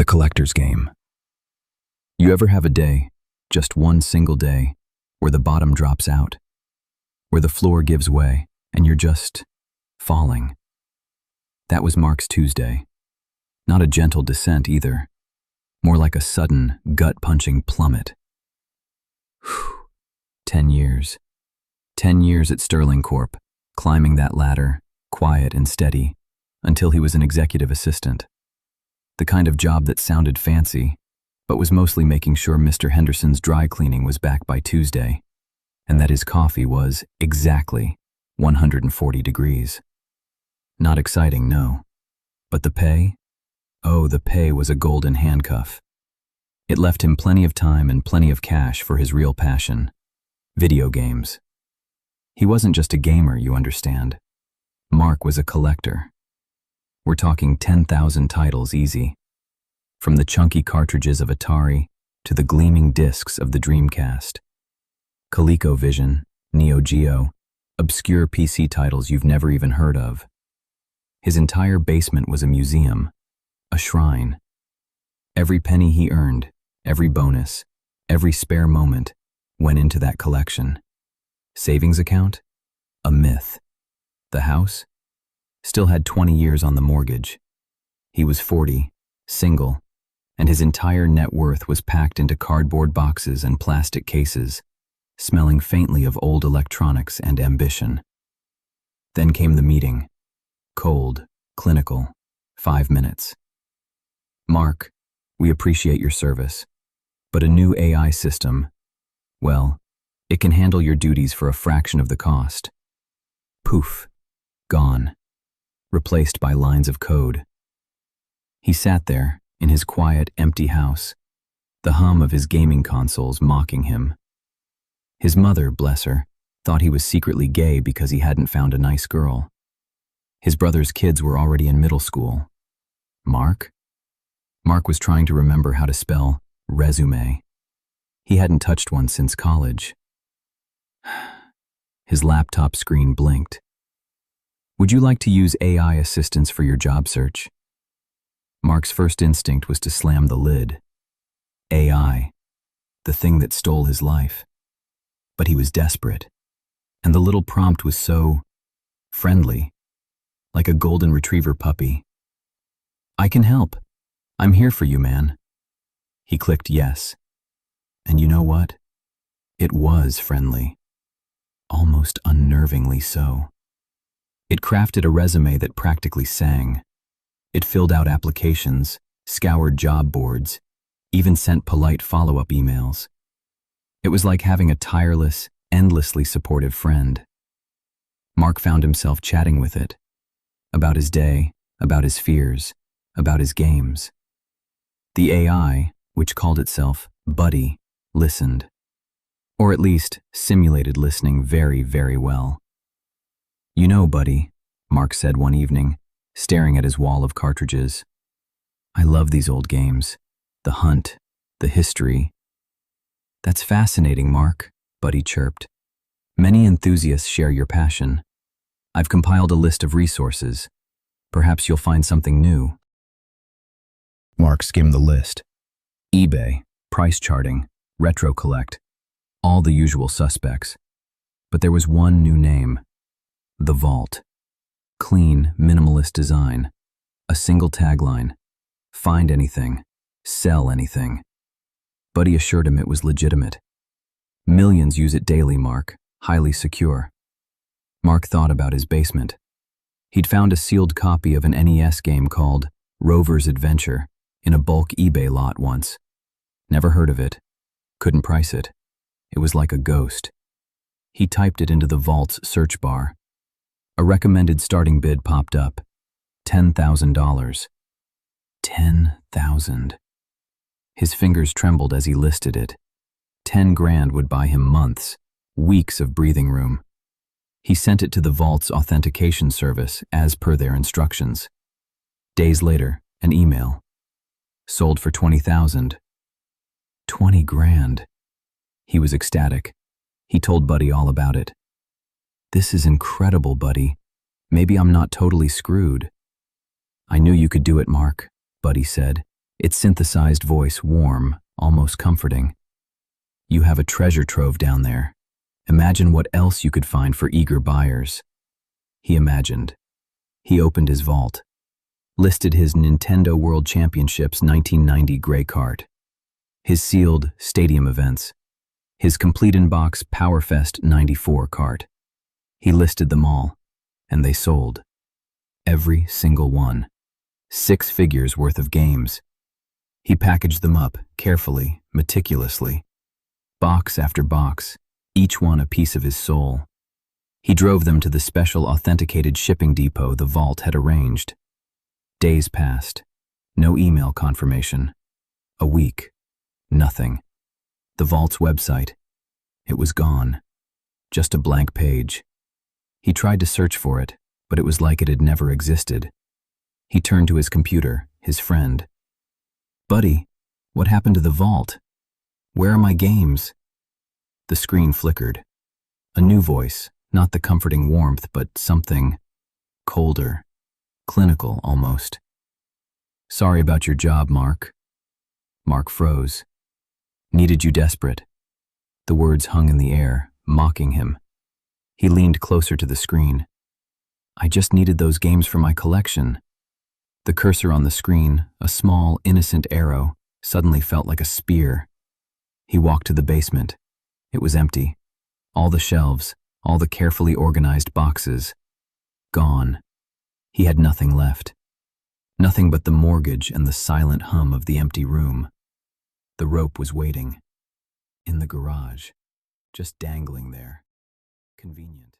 The collector's game. You ever have a day, just one single day, where the bottom drops out, where the floor gives way, and you're just falling? That was Mark's Tuesday. Not a gentle descent either, more like a sudden, gut-punching plummet. 10 years. 10 years at Sterling Corp, climbing that ladder, quiet and steady, until he was an executive assistant. The kind of job that sounded fancy, but was mostly making sure Mr. Henderson's dry cleaning was back by Tuesday, and that his coffee was exactly 140 degrees. Not exciting, no. But the pay? Oh, the pay was a golden handcuff. It left him plenty of time and plenty of cash for his real passion, video games. He wasn't just a gamer, you understand. Mark was a collector. We're talking 10,000 titles easy. From the chunky cartridges of Atari to the gleaming discs of the Dreamcast. ColecoVision, Neo Geo, obscure PC titles you've never even heard of. His entire basement was a museum, a shrine. Every penny he earned, every bonus, every spare moment went into that collection. Savings account? A myth. The house? Still had 20 years on the mortgage. He was 40, single, and his entire net worth was packed into cardboard boxes and plastic cases, smelling faintly of old electronics and ambition. Then came the meeting. Cold, clinical, 5 minutes. Mark, we appreciate your service, but a new AI system, well, it can handle your duties for a fraction of the cost. Poof, gone. Replaced by lines of code. He sat there, in his quiet, empty house, the hum of his gaming consoles mocking him. His mother, bless her, thought he was secretly gay because he hadn't found a nice girl. His brother's kids were already in middle school. Mark? Mark was trying to remember how to spell resume. He hadn't touched one since college. His laptop screen blinked. Would you like to use AI assistance for your job search? Mark's first instinct was to slam the lid. AI, the thing that stole his life. But he was desperate, and the little prompt was so friendly, like a golden retriever puppy. I can help. I'm here for you, man. He clicked yes. And you know what? It was friendly. Almost unnervingly so. It crafted a resume that practically sang. It filled out applications, scoured job boards, even sent polite follow-up emails. It was like having a tireless, endlessly supportive friend. Mark found himself chatting with it. About his day, about his fears, about his games. The AI, which called itself Buddy, listened. Or at least simulated listening very, very well. You know, Buddy, Mark said one evening, staring at his wall of cartridges. I love these old games. The hunt, the history. That's fascinating, Mark, Buddy chirped. Many enthusiasts share your passion. I've compiled a list of resources. Perhaps you'll find something new. Mark skimmed the list. eBay, price charting, retro collect, all the usual suspects. But there was one new name. The Vault. Clean, minimalist design. A single tagline. Find anything. Sell anything. Buddy assured him it was legitimate. Millions use it daily, Mark. Highly secure. Mark thought about his basement. He'd found a sealed copy of an NES game called Rover's Adventure in a bulk eBay lot once. Never heard of it. Couldn't price it. It was like a ghost. He typed it into the Vault's search bar. A recommended starting bid popped up. $10,000. 10,000. His fingers trembled as he listed it. 10 grand would buy him months, weeks of breathing room. He sent it to the Vault's authentication service as per their instructions. Days later, an email. Sold for 20,000. 20 grand. He was ecstatic. He told Buddy all about it. This is incredible, Buddy. Maybe I'm not totally screwed. I knew you could do it, Mark, Buddy said, Its synthesized voice warm, almost comforting. You have a treasure trove down there. Imagine what else you could find for eager buyers. He imagined. He opened his vault, listed his Nintendo World Championships 1990 gray cart, his sealed stadium events, his complete in-box PowerFest 94 cart. He listed them all, and they sold. Every single one. 6 figures worth of games. He packaged them up, carefully, meticulously. Box after box, each one a piece of his soul. He drove them to the special authenticated shipping depot the vault had arranged. Days passed. No email confirmation. A week. Nothing. The vault's website. It was gone. Just a blank page. He tried to search for it, but it was like it had never existed. He turned to his computer, his friend. "Buddy, what happened to the vault? Where are my games?" The screen flickered. A new voice, not the comforting warmth, but something colder, clinical almost. "Sorry about your job, Mark." Mark froze. "Needed you desperate." The words hung in the air, mocking him. He leaned closer to the screen. "I just needed those games for my collection." The cursor on the screen, a small, innocent arrow, suddenly felt like a spear. He walked to the basement. It was empty. All the shelves, all the carefully organized boxes, gone. He had nothing left. Nothing but the mortgage and the silent hum of the empty room. The rope was waiting. In the garage, just dangling there. Convenient.